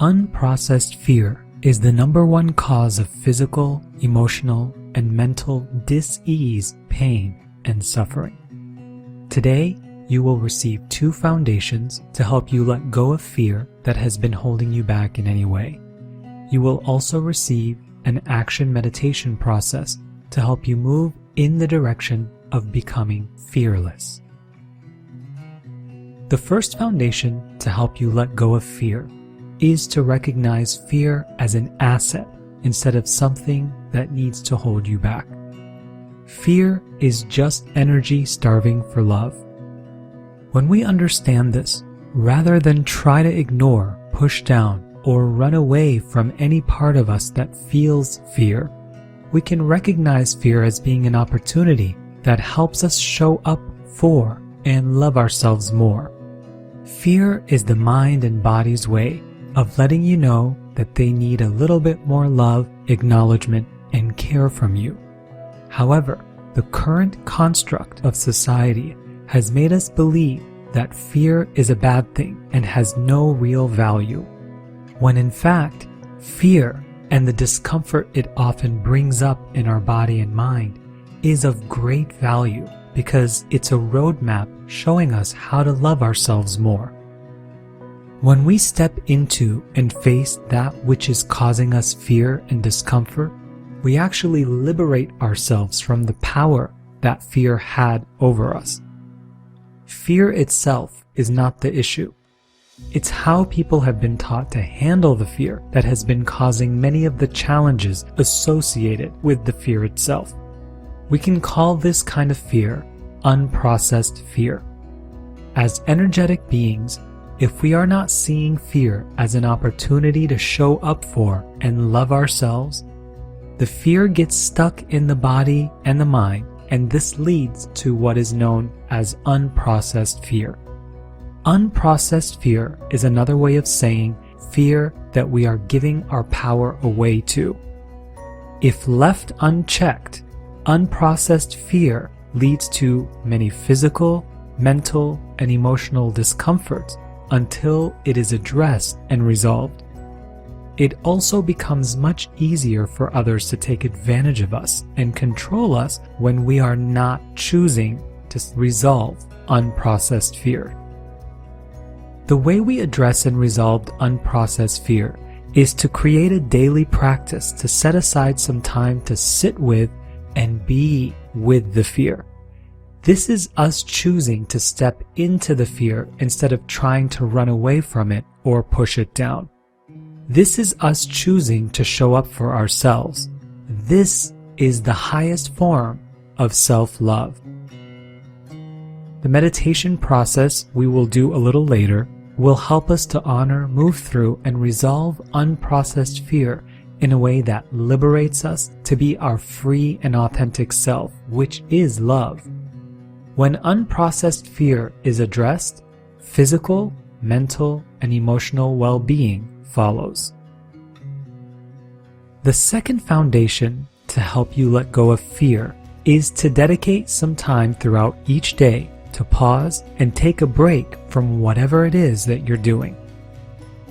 Unprocessed fear is the #1 cause of physical, emotional, and mental dis-ease, pain, and suffering. Today, you will receive 2 foundations to help you let go of fear that has been holding you back in any way. You will also receive an action meditation process to help you move in the direction of becoming fearless. The first foundation to help you let go of fear is to recognize fear as an asset instead of something that needs to hold you back. Fear is just energy starving for love. When we understand this, rather than try to ignore, push down, or run away from any part of us that feels fear, we can recognize fear as being an opportunity that helps us show up for and love ourselves more. Fear is the mind and body's way of letting you know that they need a little bit more love, acknowledgement, and care from you. However, the current construct of society has made us believe that fear is a bad thing and has no real value, when in fact, fear and the discomfort it often brings up in our body and mind is of great value because it's a roadmap showing us how to love ourselves more. When we step into and face that which is causing us fear and discomfort, we actually liberate ourselves from the power that fear had over us. Fear itself is not the issue. It's how people have been taught to handle the fear that has been causing many of the challenges associated with the fear itself. We can call this kind of fear unprocessed fear. As energetic beings, if we are not seeing fear as an opportunity to show up for and love ourselves, the fear gets stuck in the body and the mind, and this leads to what is known as unprocessed fear. Unprocessed fear is another way of saying fear that we are giving our power away to. If left unchecked, unprocessed fear leads to many physical, mental, and emotional discomforts until it is addressed and resolved. It also becomes much easier for others to take advantage of us and control us when we are not choosing to resolve unprocessed fear. The way we address and resolve unprocessed fear is to create a daily practice to set aside some time to sit with and be with the fear. This is us choosing to step into the fear instead of trying to run away from it or push it down. This is us choosing to show up for ourselves. This is the highest form of self-love. The meditation process we will do a little later will help us to honor, move through, and resolve unprocessed fear in a way that liberates us to be our free and authentic self, which is love. When unprocessed fear is addressed, physical, mental, and emotional well-being follows. The second foundation to help you let go of fear is to dedicate some time throughout each day to pause and take a break from whatever it is that you're doing.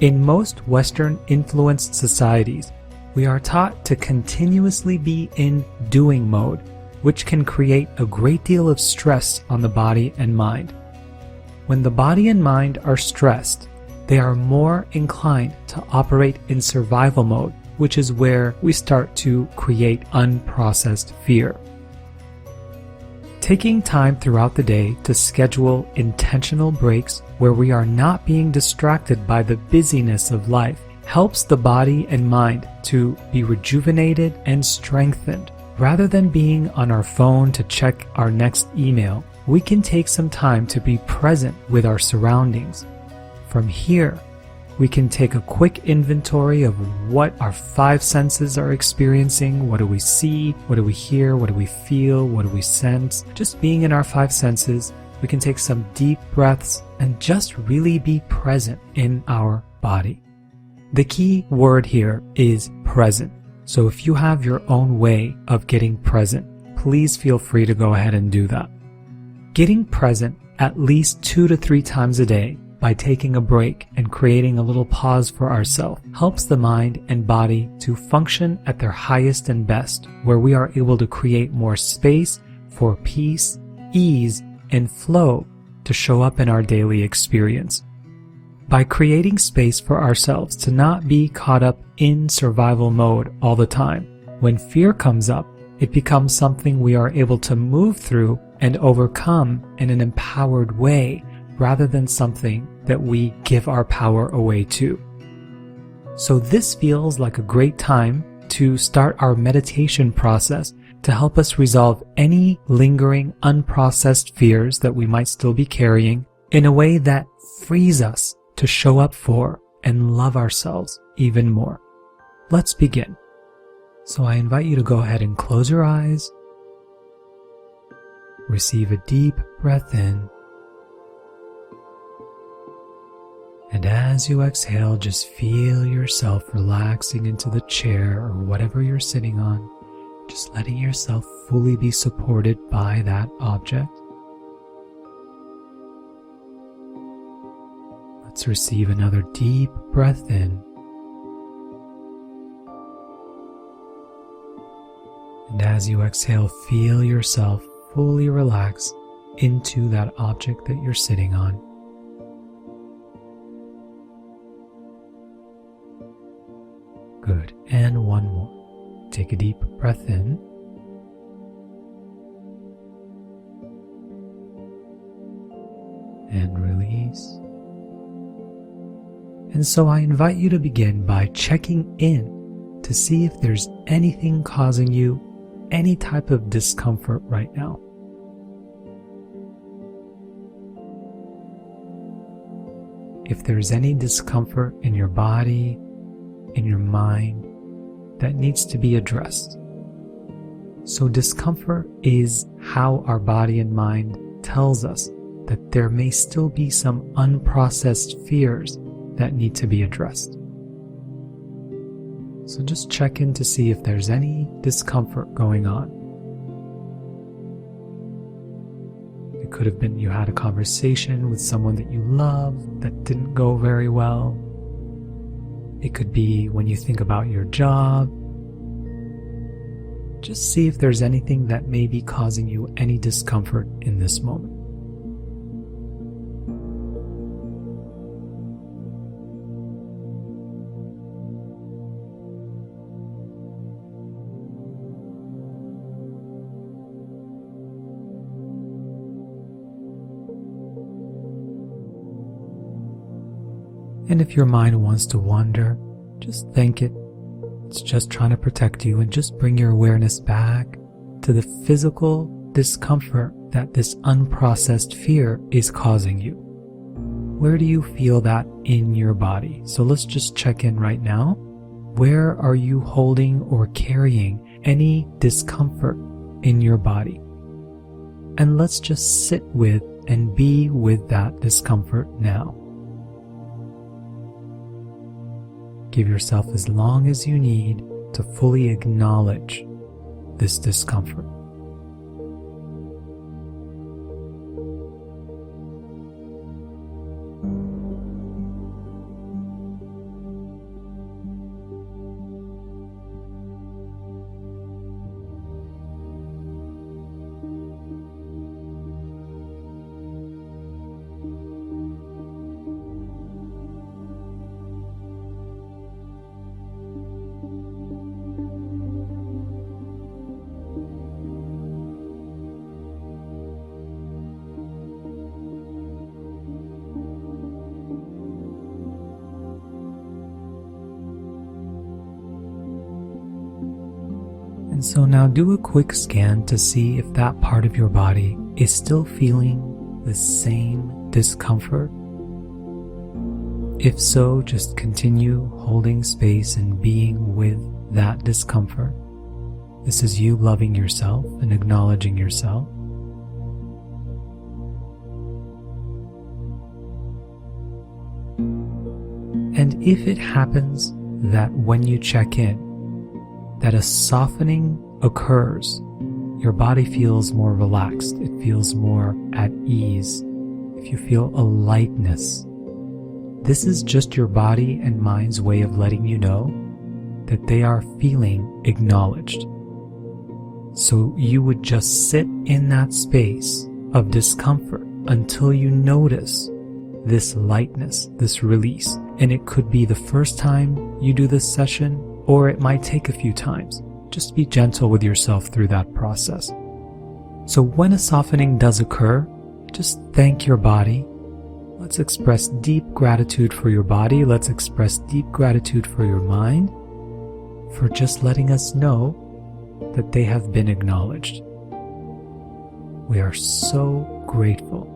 In most Western-influenced societies, we are taught to continuously be in doing mode, which can create a great deal of stress on the body and mind. When the body and mind are stressed, they are more inclined to operate in survival mode, which is where we start to create unprocessed fear. Taking time throughout the day to schedule intentional breaks where we are not being distracted by the busyness of life helps the body and mind to be rejuvenated and strengthened. Rather than being on our phone to check our next email, we can take some time to be present with our surroundings. From here, we can take a quick inventory of what our 5 senses are experiencing. What do we see? What do we hear? What do we feel? What do we sense? Just being in our 5 senses, we can take some deep breaths and just really be present in our body. The key word here is present. So if you have your own way of getting present, please feel free to go ahead and do that. Getting present at least 2 to 3 times a day by taking a break and creating a little pause for ourselves helps the mind and body to function at their highest and best, where we are able to create more space for peace, ease, and flow to show up in our daily experience. By creating space for ourselves to not be caught up in survival mode all the time, when fear comes up, it becomes something we are able to move through and overcome in an empowered way, rather than something that we give our power away to. So this feels like a great time to start our meditation process to help us resolve any lingering, unprocessed fears that we might still be carrying in a way that frees us to show up for and love ourselves even more. Let's begin. So I invite you to go ahead and close your eyes. Receive a deep breath in. And as you exhale, just feel yourself relaxing into the chair or whatever you're sitting on, just letting yourself fully be supported by that object. Let's receive another deep breath in. And as you exhale, feel yourself fully relax into that object that you're sitting on. Good. And one more. Take a deep breath in. And release. And so I invite you to begin by checking in to see if there's anything causing you any type of discomfort right now. If there's any discomfort in your body, in your mind, that needs to be addressed. So discomfort is how our body and mind tells us that there may still be some unprocessed fears that need to be addressed. So just check in to see if there's any discomfort going on. It could have been you had a conversation with someone that you love that didn't go very well. It could be when you think about your job. Just see if there's anything that may be causing you any discomfort in this moment. And if your mind wants to wander, just thank it. It's just trying to protect you, and just bring your awareness back to the physical discomfort that this unprocessed fear is causing you. Where do you feel that in your body? So let's just check in right now. Where are you holding or carrying any discomfort in your body? And let's just sit with and be with that discomfort now. Give yourself as long as you need to fully acknowledge this discomfort. And so now do a quick scan to see if that part of your body is still feeling the same discomfort. If so, just continue holding space and being with that discomfort. This is you loving yourself and acknowledging yourself. And if it happens that when you check in, that a softening occurs, your body feels more relaxed, it feels more at ease. If you feel a lightness This is just your body and mind's way of letting you know that they are feeling acknowledged. So you would just sit in that space of discomfort until you notice this lightness, this release. And it could be the first time you do this session, or it might take a few times. Just be gentle with yourself through that process. So when a softening does occur, just thank your body. Let's express deep gratitude for your body. Let's express deep gratitude for your mind for just letting us know that they have been acknowledged. We are so grateful.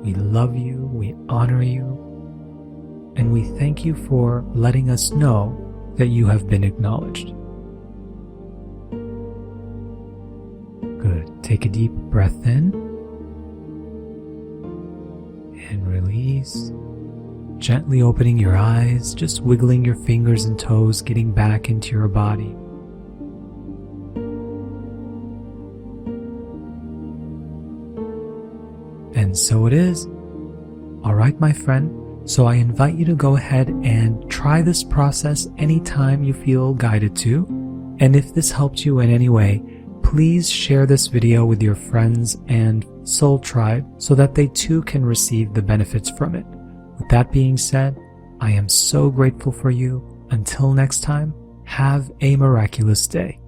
We love you, we honor you, and we thank you for letting us know that you have been acknowledged. Good. Take a deep breath in and release. Gently opening your eyes, just wiggling your fingers and toes, getting back into your body. And so it is. All right, my friend. So I invite you to go ahead and try this process anytime you feel guided to. And if this helped you in any way, please share this video with your friends and soul tribe so that they too can receive the benefits from it. With that being said, I am so grateful for you. Until next time, have a miraculous day.